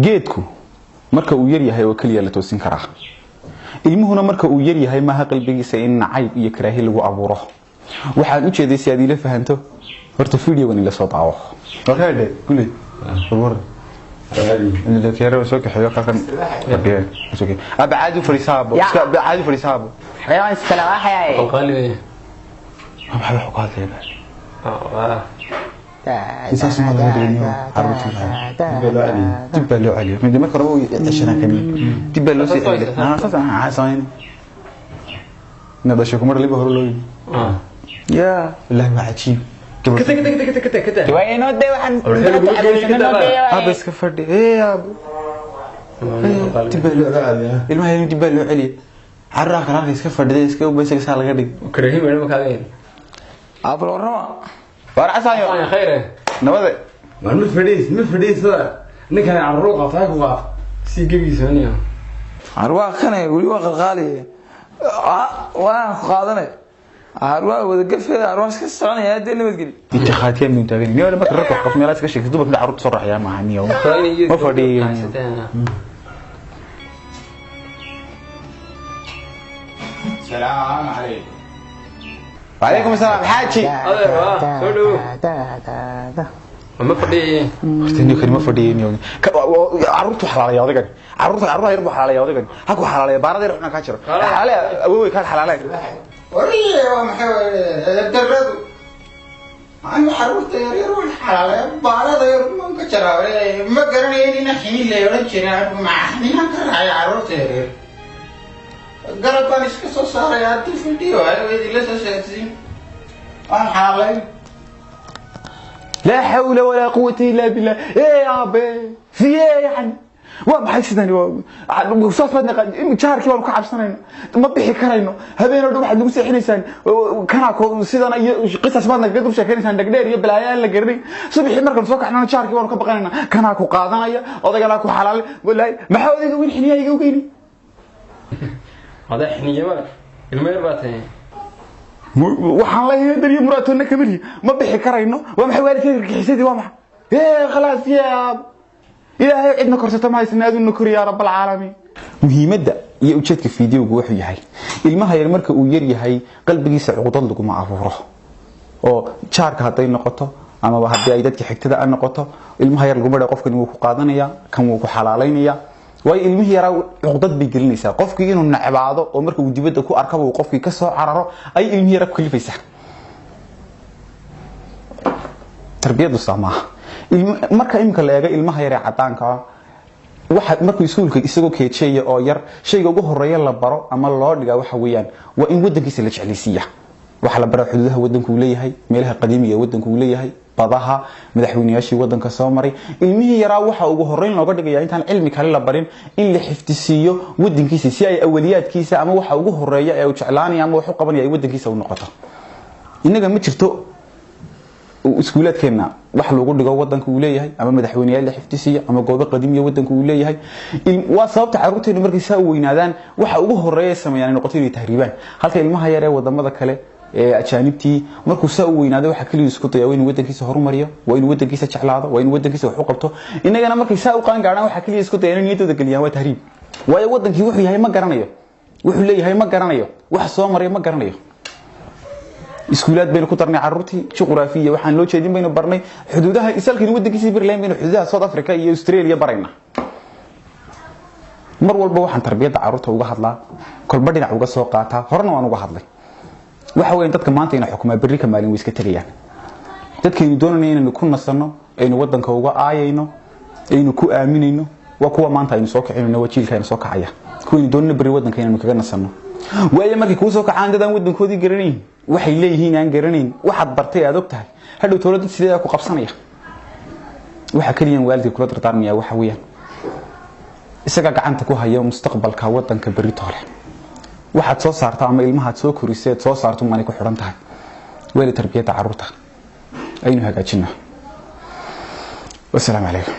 geedku marka uu yar yahay oo kaliya la toosin karaa ilmuhuna marka uu yar yahay ma qalbigiisa in nacayb iyo karaahi lagu abuuro waxaan u jeeday si aad ila fahanto horta video-gan ila soo daawo waxaade kulay war إن الكيرة وسوق حيوان كان يبيه وسوق أبى عادي فريسابو أبى عادي فريسابو حيوان استلوا حياة قال لي ما بحب حقات ليه إنسان ما له دنيا عرفتي تبى له عليه من دمك ربو عشان كني تبى له شيء أنا أساسا عايزين نبى مر اللي بهرولي يا الله ما عجيب كده شوية نودي وحن بس كفردي إيه يا أبو تبى له عليه المهم تبى له عليه عراك راك كفردي إسكو بس كسال غادي كريم وين مكانين أبو الرما ورعسايو يا خيره نبض ما مفرديس هذا نكان عروق طاق وقف سي جبي ثانيه أروح خنا يقولي وقت غالي وأنا قادنا أروح وذكرت أروح كسرنا يا دين ما تقولي أنت خاتيا من تاجين يا ولا بكرك وقف ميلاد كشيء دوبك نعرض صرح يا معني يوم ما فدي السلام عليكم وعليكم السلام حاجي سولو ما فدي أختي كلمة فدي يوم عرضت حلال يا ودك عرضت يربح حلال يا ودك هكو حلال يا بارد يروحنا كاشر حلال أبوي كان حلال وريه ومحاول الدرد أنا عرفت يروح حلال بارد يروح من كاشر ما قرني نحني اللي يروح شنا مع حني هكذا عرفت يروح قرب أنا إسكت صار يا تفيديو هاي ويدي لسه سياسي أنا حلال لا حول ولا قوة إلا بالله إيه يا أبي في إيه يعني وما حيسدني وصوت بدنا شهر كي والله كعب سنين ما بيحكي كرينه هذين الروح عندهم سحين إنسان كان سيدنا قصص بدنا قدر شكل إنسان دقدر يبلا يا اللي قرني صبح مركب سوق إحنا شهر كي والله كبقينا كان أكو قاضنا يا هذا قال أكو حلال ولا ما حاول يقول حنيه يجوكيني هذا حنيه ما المير باتين waxaan la yeeday muraatona kamili ma bixi karayno waa maxay waalidkayga xisadi waa maxay khalaas ya ilaahay cidna korsata ma haysanaaduna koriya rabbul alamin muhiimada iyo ujeedka fiidiyowga wuxuu yahay ilmaha yar marka uu yar yahay qalbigiisa cuqdad lagu ma abuuro oo jaarka haday noqoto ama hadii ay dadka xigtada aan noqoto ilmaha yar lagu maray qofkan uu ku qaadanaya kan uu ku xalaaleynaya way ilmihi yara cuqdad bay gelinaysaa qofkii inuu nacabaado oo marka uu dibadda ku arkabo qofkii ka soo cararo ay ilmihi yara ku kalifaysaa tarbiyadu samaha marka imka la eego ilmaha yara cadaanka waxa markuu iskuulka isagoo keecheeyo oo yar shayga ugu horeeya la baro ama loo dhiga waxa weeyaan waa in wadankiisa la jeclaysiiya waxa la baro xuduudaha wadanku uu leeyahay meelaha qadiimiga wadanku uu leeyahay badaha madaxweynayaashii wadanka soo maray ilmihii yaraa waxa ugu horeyn looga dhigayaa intaan cilmi kale la barin in la xifdisiiyo wadankiisa si ay awliyaadkiisa ama waxa ugu horeeya ee uu jeclaanaya ama wax u qabanaya wadankiisa u noqoto inaga ma jirto iskuuladkeena wax lagu dhigo wadanka uu leeyahay ama madaxweynayaal la xifdisiiyo ama goobo qadiimiga wadanka uu leeyahay waa sababta caruurteenu markay saa weynaadaan waxa ugu horeeya sameeyaan noqoto inay tahriibaan halka ilmaha yar ee wadamada kale ajaanibtii markuu saa u weynaado waxa kaliya isku dayaa in wadankiisa horumariyo waa in wadankiisa jeclaado waa in wadankiisa wax u qabto inagana markay saa u qaan gaaraan waxa kaliya isku dayaa in niyadooda galiyaan waa tahriib waayo wadankii wuxuu yahay ma garanayo wuxuu leeyahay ma garanayo wax soo maray ma garanayo iskuulaad baynu ku darnay caruurtii juqraafiya waxaan loo jeedin baynu barnay xuduudaha isalkiina wadankiisa barleen baynu xuduudaha South Africa iyo Australia barayna mar walba waxaan tarbiyada caruurta uga hadlaa kolba dhinac uga soo qaataa horna waan uga hadlay waxa weyn dadka maanta inay xukumaa bari ka maalin way iska tagayaan dadkeenu doonayeen inaynu ku nasano aynu wadanka uga aayayno aynu ku aaminayno waa kuwa maanta aynu soo kicinayno wajiilkayna soo kacaya kuwii doonayna bari wadanka inaynu kaga nasano waayo markii ku soo kacaan dadaan wadankoodii garaneyn waxay leeyihiin aan garaneyn waxaad bartay aad og tahay hadhow toolada sidee ku qabsanaya waxa kaliya waalidka kula dardaarmaya waxa weeyaan isaga gacanta ku haya mustaqbalka wadanka bari toole waxaad soo saartaa ama ilmaha soo korisay soo saarto maani ku xiran tahay wali tarbiyada caruurta aynu hagaajinaa wassalaamu alaykum